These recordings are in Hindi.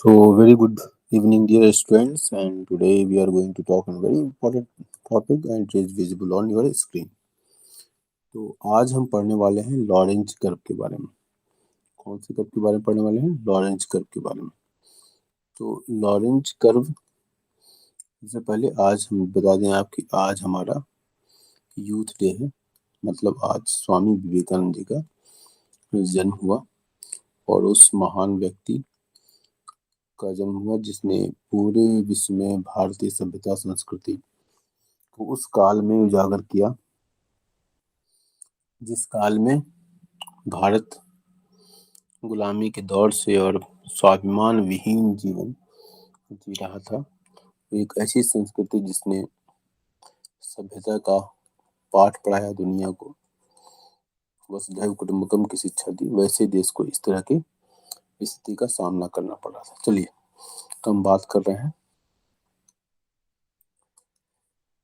So, very good evening, dear students, and today we are going to talk on a very important topic and it is visible on your screen. तो आज हम पढ़ने वाले हैं लॉरेंज कर्व के बारे में। कौन से कर्व के बारे में पढ़ने वाले हैं? लॉरेंज कर्व के बारे में। तो लॉरेंज कर्व से पहले आज हम बता दें आपकी आज हमारा यूथ डे है, मतलब आज स्वामी विवेकानंद जी का जन्म हुआ और उस महान व्यक्ति का जन्म हुआ जिसने पूरे विश्व में भारतीय सभ्यता संस्कृति को उस काल में उजागर किया जिस काल में भारत गुलामी के दौर से और स्वाभिमान विहीन जीवन जी रहा था। एक ऐसी संस्कृति जिसने सभ्यता का पाठ पढ़ाया दुनिया को, वसुधैव कुटुंबकम की शिक्षा दी, वैसे देश को इस तरह की स्थिति का सामना करना पड़ा था। चलिए, तो हम बात कर रहे हैं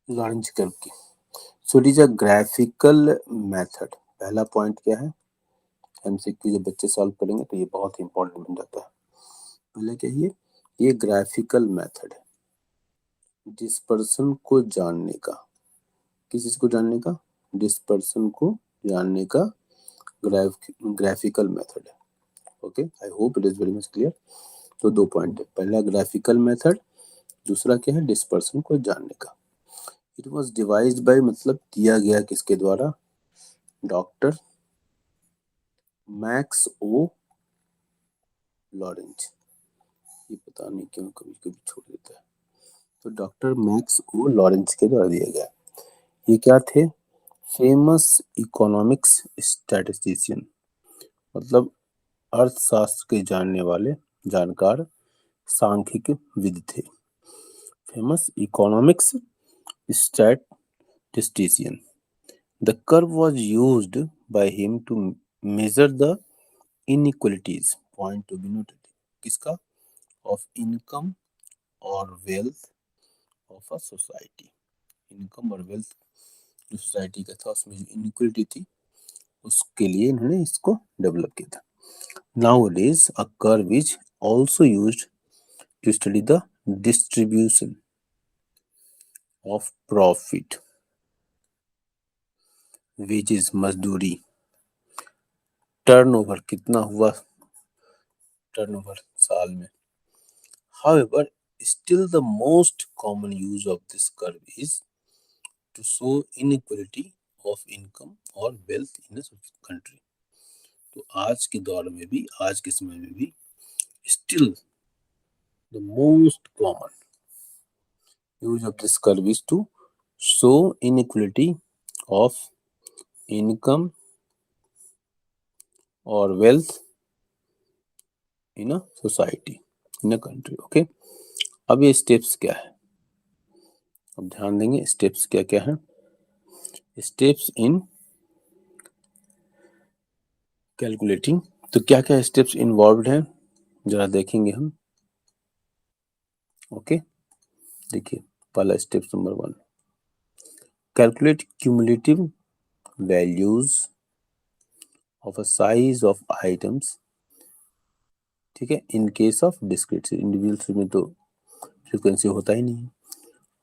लॉरेंज कर्व की। So it is a graphical method. पहला पॉइंट क्या है? एमसीक्यू जब बच्चे सॉल्व करेंगे तो ये बहुत ही इंपॉर्टेंट बन जाता है। पहले क्या है? ये ग्राफिकल मेथड है डिस्पर्सन को जानने का। किस चीज को जानने का? डिस्पर्सन को जानने का ग्राफिकल मेथड है। Okay, I hope it is very much clear. तो दो पॉइंट है, पहला ग्राफिकल मेथड, दूसरा क्या है? डिस्पर्सन को जानने का। इट वॉज डिवाइज्ड बाय, मतलब दिया गया किसके द्वारा? डॉक्टर मैक्स ओ लॉरेंज। ये पता नहीं क्यों कभी कभी छोड़ देता है। तो डॉक्टर मैक्स ओ लॉरेंज के द्वारा दिया गया। ये क्या थे? फेमस इकोनॉमिक्स स्टैटिस्टिशियन, मतलब अर्थशास्त्र के जानने वाले जानकार सांख्यिकीविद थे। Famous economics statistician. The curve was used by him to measure the inequalities. Point to be noted. किसका? Of income or wealth of a society. Income और wealth जो सोसाइटी का था उसमें जो inequality थी उसके लिए इन्होंने इसको डेवलप किया था। Nowadays, a curve is also used to study the distribution of profit, wages, मजदूरी, टर्नओवर कितना हुआ, टर्नओवर साल में। However, still the most common use of this curve is to show inequality of income or wealth in a country. तो आज के दौर में भी, आज के समय में भी still the most common use of this curve is to show inequality of income or wealth in a society, in a country. Okay, अब ये स्टेप्स क्या है? अब ध्यान देंगे स्टेप्स क्या क्या है। स्टेप्स इन कैलकुलेटिंग, तो क्या क्या स्टेप्स इन्वॉल्व हैं जरा देखेंगे हम। ओके, देखिए पहला step number 1, calculate cumulative values of a size of items. ठीक है, in case of discrete series, individual series में तो फ्रीक्वेंसी होता ही नहीं है,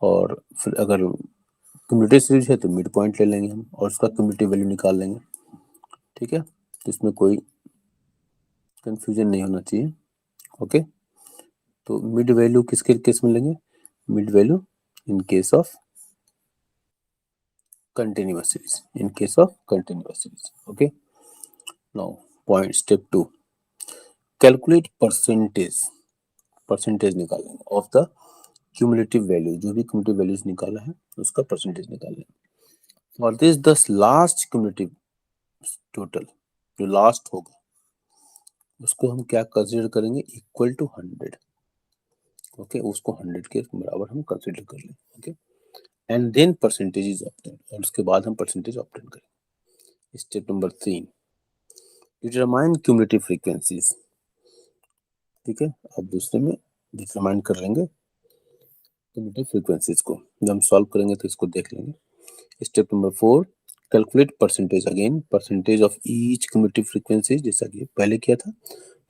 और फिर अगर क्यूमुलेटिव सीरीज है तो मिड पॉइंट ले लेंगे हम और उसका क्यूमुलेटिव वैल्यू निकाल लेंगे। ठीक है, तो इसमें कोई कंफ्यूजन नहीं होना चाहिए। ओके, तो मिड वैल्यू किसके केस में लेंगे? Mid value in case of continuous series, in case of continuous series. Okay, now point step 2, calculate percentage निकालेंगे ऑफ द क्यूमुलेटिव वैल्यू, जो भी क्यूमुलेटिव वैल्यूज निकाला है उसका परसेंटेज निकालेंगे। For this the last cumulative total जो लास्ट होगा उसको हम क्या कंसीडर करेंगे? Equal to 100। ओके, उसको 100 के बराबर हम कंसीडर कर लेंगे। Okay, and then percentage is obtain, और उसके बाद हम परसेंटेज ऑब्टेन करेंगे। Step number 3, determine cumulative frequencies. ठीक है, अब दूसरे में डिटरमाइन कर लेंगे क्यूमुलेटिव फ्रीक्वेंसीज को। जब हम सॉल्व करेंगे तो इसको देख लेंगे। Step number 4, calculate percentage, again percentage of each cumulative frequency, जैसा कि पहले किया था।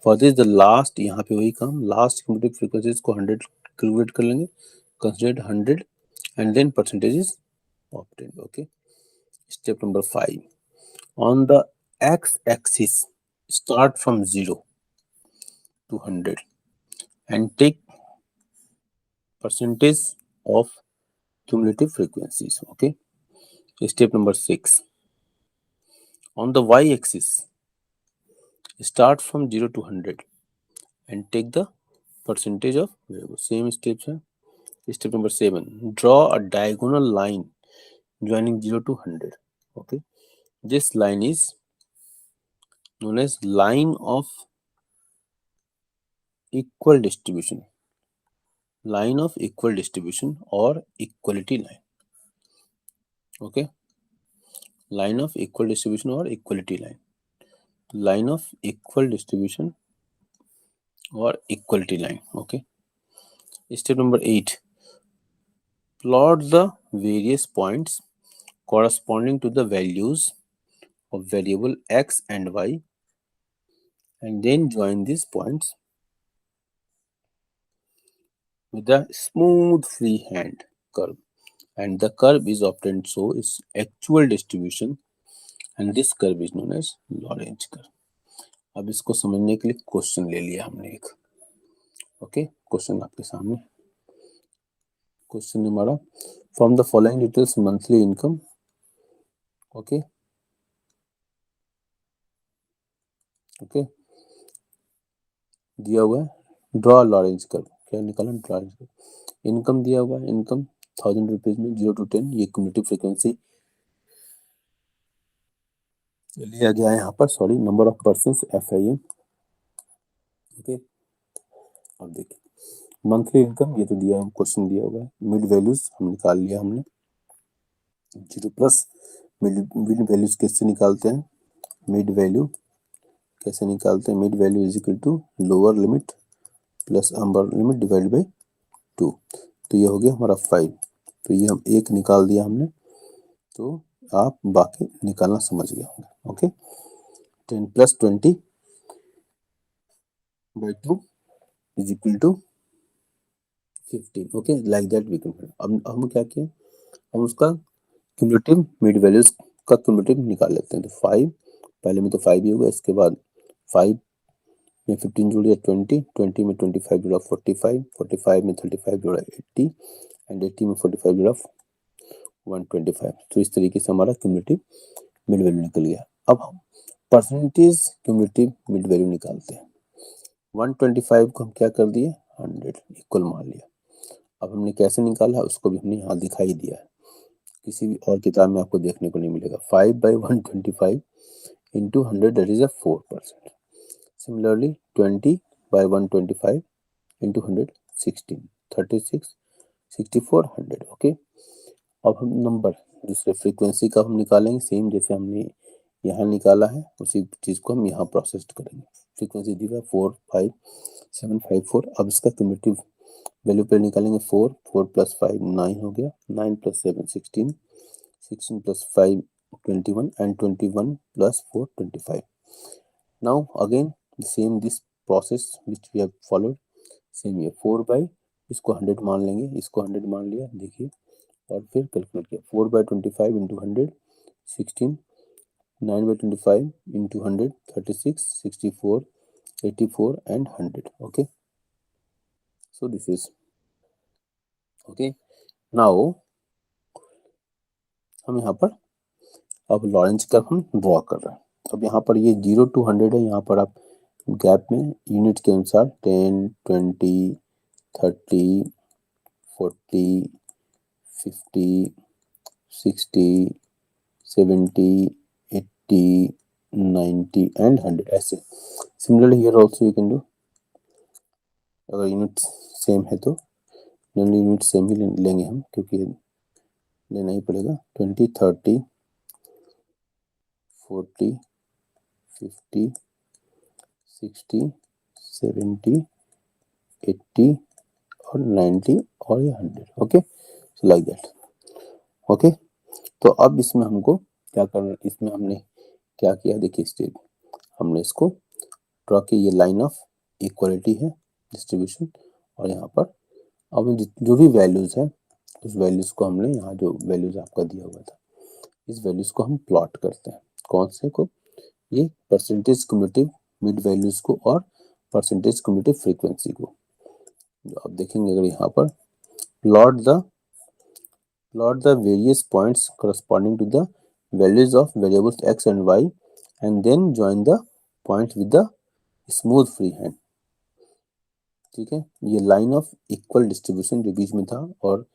फॉर दिस द लास्ट, यहाँ पे वही काम, लास्ट क्यूमुलेटिव फ्रीक्वेंसीज को 100 कैलकुलेट कर लेंगे, consider 100 and then percentage is obtained. Okay. Step number 5, on the x-axis start from 0 to 100 and take percentage of cumulative frequencies. Okay. Step number 6, on the y-axis start from 0 to 100 and take the percentage of variable. Same steps हैं. Step number 7, draw a diagonal line joining 0 to 100. Okay. This line is known as line of equal distribution, line of equal distribution or equality line. Okay. Line of equal distribution or equality line, line of equal distribution or equality line. Okay. Step number 8, plot the various points corresponding to the values of variable x and y and then join these points with a smooth freehand curve, and the curve is obtained so its actual distribution, and this curve is known as Lorentz curve. अब इसको समझने के लिए क्वेश्चन ले लिया हमने एक. ओके. क्वेश्चन आपके सामने. क्वेश्चन हमारा, from the following details monthly income. Okay. Okay. दिया हुआ है, ड्रॉ लॉरेंज कर्व. क्या निकाला? Lorentz curve. इनकम दिया हुआ है, इनकम 1000 रुपीज में 0 to 10, ये क्यूमुलेटिव फ्रीक्वेंसी लिया गया है यहाँ पर. Sorry, number of persons FIM. Okay. अब देखिए मंथली इनकम, ये तो दिया है, क्वेश्चन दिया हुआ है. मिड वैल्यूज हम निकाल लिया हमने. 0 प्लस मिड वैल्यूज कैसे निकालते हैं? मिड वैल्यू कैसे निकालते हैं? Mid value is equal to lower limit plus upper limit divide by 2. तो ये हो गया हमारा 5. तो ये हम एक निकाल दिया हमने, तो आप बाकी निकालना समझ गए होंगे. Okay. 10 plus 20 by 2 is equal to 15. Okay. Like that we can. अब हम क्या किए, हम उसका क्यूमुलेटिव मिड वैल्यूज का क्यूमुलेटिव निकाल लेते हैं. तो 5 पहले में तो 5 ही होगा, इसके बाद 5 में 15 जोड़िए 20, 20 में 25 जोड़ा 45, 45 में 35 जोड़ा 80 एंड 80 में 45 जोड़ा 125. तो इस तरीके से हमारा क्यूमुलेटिव मिड वैल्यू निकल गया. अब हम परसेंटेज क्यूमुलेटिव मिड वैल्यू निकालते हैं. 125 को हम क्या कर दिए, 100 इक्वल मान लिया. अब हमने कैसे निकाला उसको भी हमने यहाँ दिखाई दिया है, किसी भी और किताब में आपको देखने को नहीं मिलेगा. 5 by 125 into 100, that is a 4%. Similarly 20 by 125 into 100, 16, 36, 64, 100. Okay. अब हम नंबर दूसरे फ्रीक्वेंसी का हम निकालेंगे, सेम जैसे हमने यहाँ निकाला है उसी चीज को हम यहाँ प्रोसेस करेंगे. फ्रीक्वेंसी दी है 4, 5, 7, 5, 4. अब इसका क्यूमुलेटिव वैल्यू पर निकालेंगे. 4, 4 प्लस 5 9 हो गया, 9 plus 7 16, 16 plus 5 21 and 21 plus 4 25. Now again the same this process which we have followed, same here. 4 by इसको 100 मान लेंगे, इसको 100 मान लिया, देखिए, और फिर कैलकुलेट किया. 4 by 25 into 100 16, 9 by 25 into 100 36, 64, 84 and 100. Okay. So this is okay. Now हम यहाँ पर अब लॉरेंज कर्व हम ड्रॉ कर रहे हैं. अब यहाँ पर ये 0 to 100 है, यहाँ पर आप गैप में यूनिट के अनुसार 10, 20, 30, 40, 50, 60, 70, 80, 90 and 100 ऐसे. Similarly here also you can do. अगर यूनिट सेम है तो यूनिट सेम ही लेंगे हम, क्योंकि लेना ही पड़ेगा. 20, 30, 40, 50, 60, 70, 80 और 90 और ये 100. Okay. So like that. Okay. तो अब इसमें हमको क्या करना, इसमें हमने क्या किया, देखिए स्टेप, हमने इसको ड्रॉ की, ये लाइन ऑफ इक्वलिटी है डिस्ट्रीब्यूशन, और यहाँ पर अब जो भी वैल्यूज है उस वैल्यूज को हमने यहाँ जो वैल्यूज आपका दिया हुआ था इस वैल्यूज को हम प्लॉट करते हैं। कौन से को? ये परसेंटेज क्यूमुलेटिव मिड वैल्यूज को और परसेंटेज क्यूमुलेटिव फ्रीक्वेंसी को। जो आप देखेंगे अगर यहाँ पर plot the various points corresponding to the values of variables x and y and then join the points with the smooth freehand। ठीक है, ये लाइन ऑफ इक्वल डिस्ट्रीब्यूशन जो बीच में था और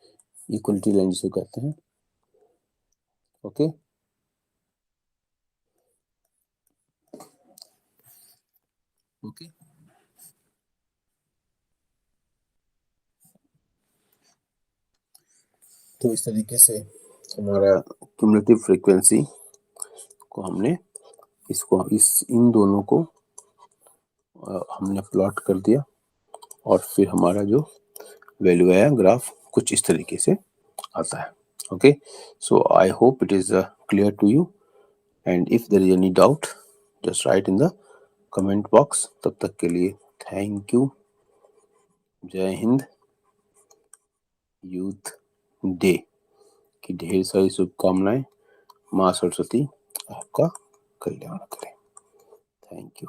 इक्वलिटी लाइन जिसको कहते हैं। ओके, ओके तो इस तरीके से हमारा क्यूमुलेटिव फ्रीक्वेंसी को हमने इन दोनों को हमने प्लॉट कर दिया और फिर हमारा जो वैल्यू आया ग्राफ कुछ इस तरीके से आता है। Okay, so I hope it is clear to you and if there is any doubt just write in the comment box. तब तक के लिए थैंक यू। जय हिंद। यूथ डे की ढेर सारी शुभकामनाएं। माँ सरस्वती आपका कल्याण करें। Thank you.